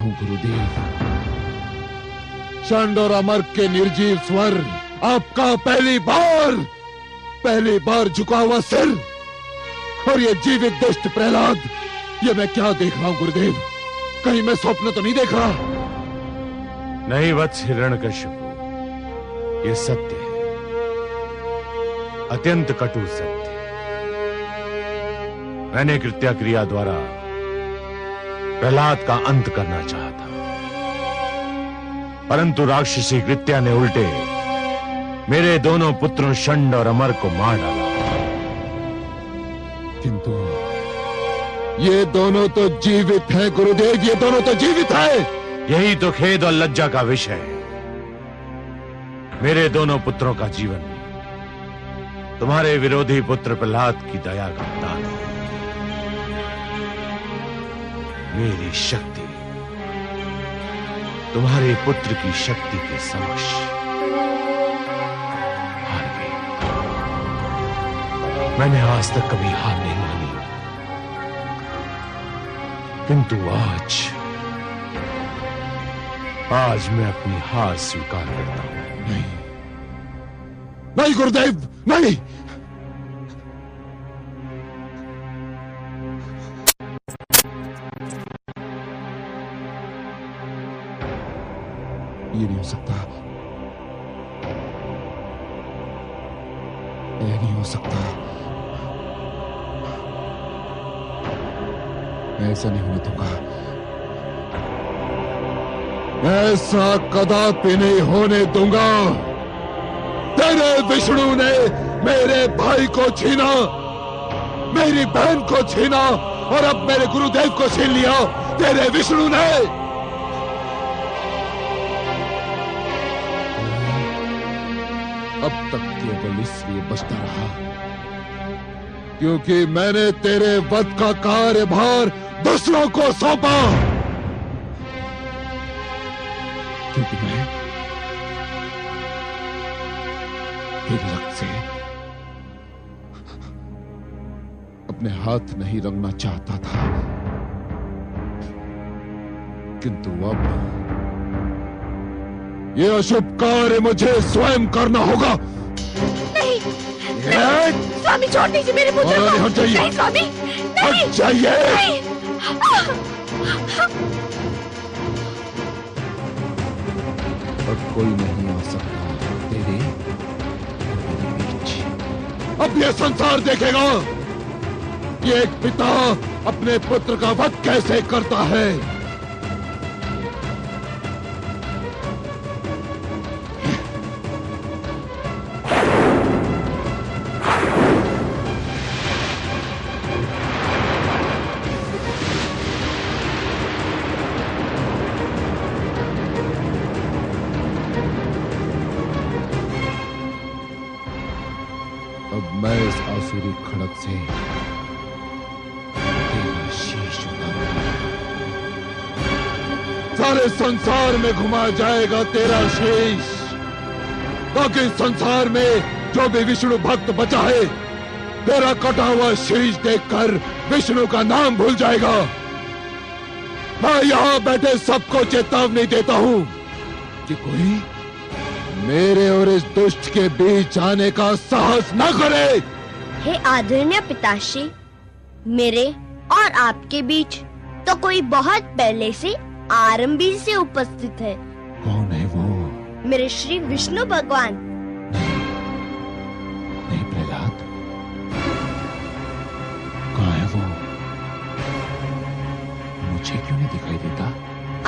हूं गुरुदेव। शंड और अमर के निर्जीव स्वर, आपका पहली बार झुका हुआ सिर, और ये जीवित दुष्ट प्रहलाद, ये मैं क्या देख रहा हूं गुरुदेव? कहीं मैं स्वप्न तो नहीं देख रहा? नहीं वत्स हिरण्यकशिपु, ये सत्य है, अत्यंत कटु सत्य। मैंने कृत्या क्रिया द्वारा प्रहलाद का अंत करना चाहा था, परंतु राक्षसी कृत्या ने उल्टे मेरे दोनों पुत्रों शंड और अमर को मार डाला। किंतु ये दोनों तो जीवित हैं गुरुदेव, ये दोनों तो जीवित हैं। यही तो खेद और लज्जा का विषय है। मेरे दोनों पुत्रों का जीवन तुम्हारे विरोधी पुत्र प्रहलाद की दया का दान है। मेरी शक्ति तुम्हारे पुत्र की शक्ति के समक्ष हार गई। मैंने आज तक कभी हार नहीं मानी, किंतु आज मैं अपनी हार स्वीकार करता हूं। नहीं गुरुदेव, नहीं। ये नहीं हो सकता, ये नहीं हो सकता, मैं ऐसा नहीं होने दूंगा, ऐसा कदापि नहीं होने दूंगा। तेरे विष्णु ने मेरे भाई को छीना, मेरी बहन को छीना, और अब मेरे गुरुदेव को छीन लिया तेरे विष्णु ने। अब तक केवल इसलिए बचता रहा क्योंकि मैंने तेरे वध का कार्यभार दूसरों को सौंपा, क्योंकि मैं तेरे रक्त से अपने हाथ नहीं रंगना चाहता था, किंतु अब ये अशुभ कार्य मुझे स्वयं करना होगा। नहीं, स्वामी छोड़ दीजिए मेरे पुत्र को। हट जाइए। नहीं स्वामी, नहीं। हट जाइए। नहीं। अब कोई नहीं आ सकता तेरे बीच। अब ये संसार देखेगा कि एक पिता अपने पुत्र का वध कैसे करता है। अब मैं इस आसुरी खड़क से तेरा शीश उतारूंगा। सारे संसार में घुमा जाएगा तेरा शीश, ताकि संसार में जो भी विष्णु भक्त बचा है तेरा कटा हुआ शीश देखकर विष्णु का नाम भूल जाएगा। मैं यहां बैठे सबको चेतावनी देता हूं कि कोई मेरे और इस दुष्ट के बीच आने का साहस न करे। हे आदरणीय पिताश्री, मेरे और आपके बीच तो कोई बहुत पहले से आरंभी से उपस्थित है। कौन है वो? मेरे श्री विष्णु भगवान। नहीं प्रहलाद, कहाँ है वो? मुझे क्यों नहीं दिखाई देता?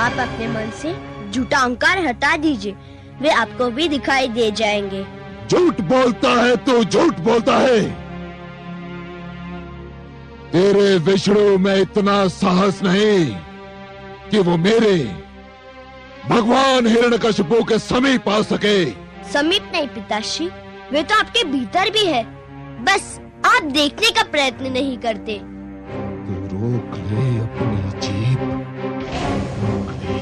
आप अपने मन से झूठा अहंकार हटा दीजिए, वे आपको भी दिखाई दे जाएंगे। झूठ बोलता है तू, झूठ बोलता है। तेरे विष्णु में इतना साहस नहीं कि वो मेरे भगवान हिरण्यकशिपु के समीप आ सके। समीप नहीं पिताश्री, वे तो आपके भीतर भी है, बस आप देखने का प्रयत्न नहीं करते। तू रोक ले अपनी जीभ, रोक ले,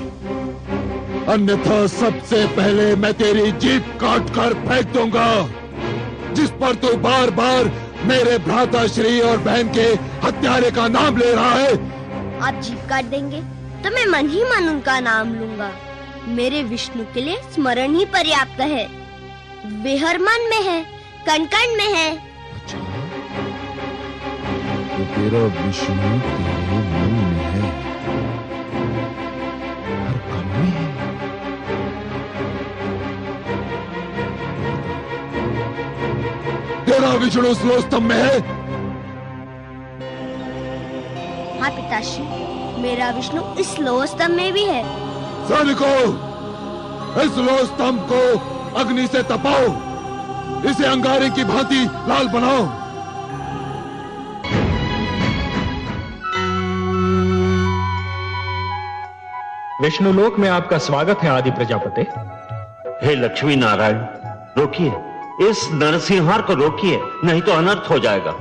अन्यथा सबसे पहले मैं तेरी जीभ काट कर फेंक दूंगा, जिस पर तू बार बार मेरे भ्राता श्री और बहन के हत्यारे का नाम ले रहा है। आप जीभ काट देंगे तो मैं मन ही मन उनका नाम लूंगा। मेरे विष्णु के लिए स्मरण ही पर्याप्त है। वे हर मन में है, कण कण में है। अच्छा, तो तेरा विष्णु तेरे मन में है, हर कण में है। तेरा विष्णु स्लोस्तंभ में है? हाँ पिताश्री, मेरा विष्णु इस लोह स्तंभ में भी है। सैनिकों, इस लोह स्तंभ को अग्नि से तपाओ, इसे अंगारे की भांति लाल बनाओ। विष्णुलोक में आपका स्वागत है आदि प्रजापति। हे लक्ष्मी नारायण, रोकिए, इस नरसिंहार को रोकिए, नहीं तो अनर्थ हो जाएगा।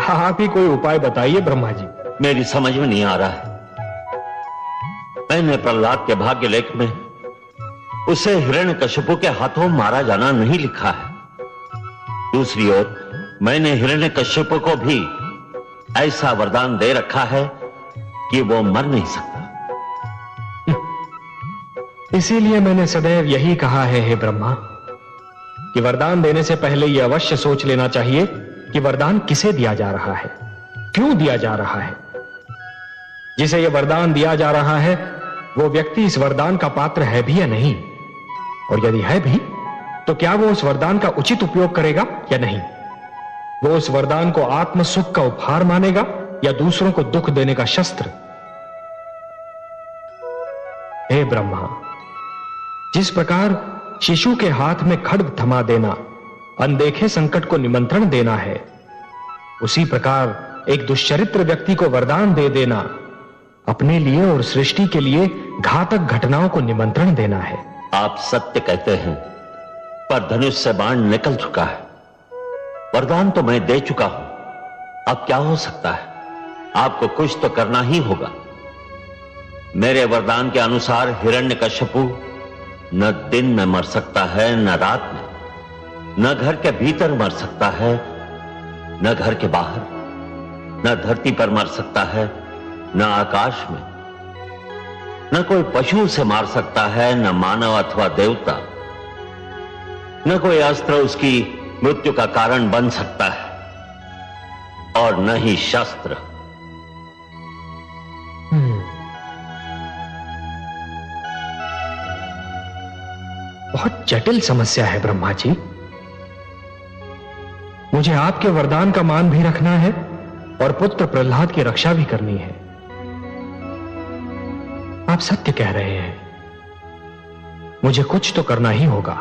आप ही कोई उपाय बताइए ब्रह्मा जी। मेरी समझ में नहीं आ रहा है। मैंने प्रहलाद के भाग्य लेख में उसे हिरण्यकश्यपु के हाथों मारा जाना नहीं लिखा है। दूसरी ओर मैंने हिरण्यकश्यपु को भी ऐसा वरदान दे रखा है कि वो मर नहीं सकता। इसीलिए मैंने सदैव यही कहा है हे ब्रह्मा, कि वरदान देने से पहले यह अवश्य सोच लेना चाहिए कि वरदान किसे दिया जा रहा है, क्यों दिया जा रहा है। जिसे यह वरदान दिया जा रहा है वो व्यक्ति इस वरदान का पात्र है भी या नहीं, और यदि है भी तो क्या वो उस वरदान का उचित उपयोग करेगा या नहीं। वो उस वरदान को आत्म सुख का उपहार मानेगा या दूसरों को दुख देने का शस्त्र। हे ब्रह्मा, जिस प्रकार शिशु के हाथ में खड्ग थमा देना अनदेखे संकट को निमंत्रण देना है, उसी प्रकार एक दुष्चरित्र व्यक्ति को वरदान दे देना अपने लिए और सृष्टि के लिए घातक घटनाओं को निमंत्रण देना है। आप सत्य कहते हैं, पर धनुष से बाण निकल चुका है। वरदान तो मैं दे चुका हूं, अब क्या हो सकता है। आपको कुछ तो करना ही होगा। मेरे वरदान के अनुसार हिरण्यकश्यपु न दिन में मर सकता है, न रात में, न घर के भीतर मर सकता है, न घर के बाहर, न धरती पर मर सकता है, न आकाश में, न कोई पशु उसे मार सकता है, न मानव अथवा देवता, न कोई अस्त्र उसकी मृत्यु का कारण बन सकता है, और न ही शस्त्र। बहुत जटिल समस्या है ब्रह्मा जी। मुझे आपके वरदान का मान भी रखना है और पुत्र प्रहलाद की रक्षा भी करनी है। आप सत्य कह रहे हैं, मुझे कुछ तो करना ही होगा।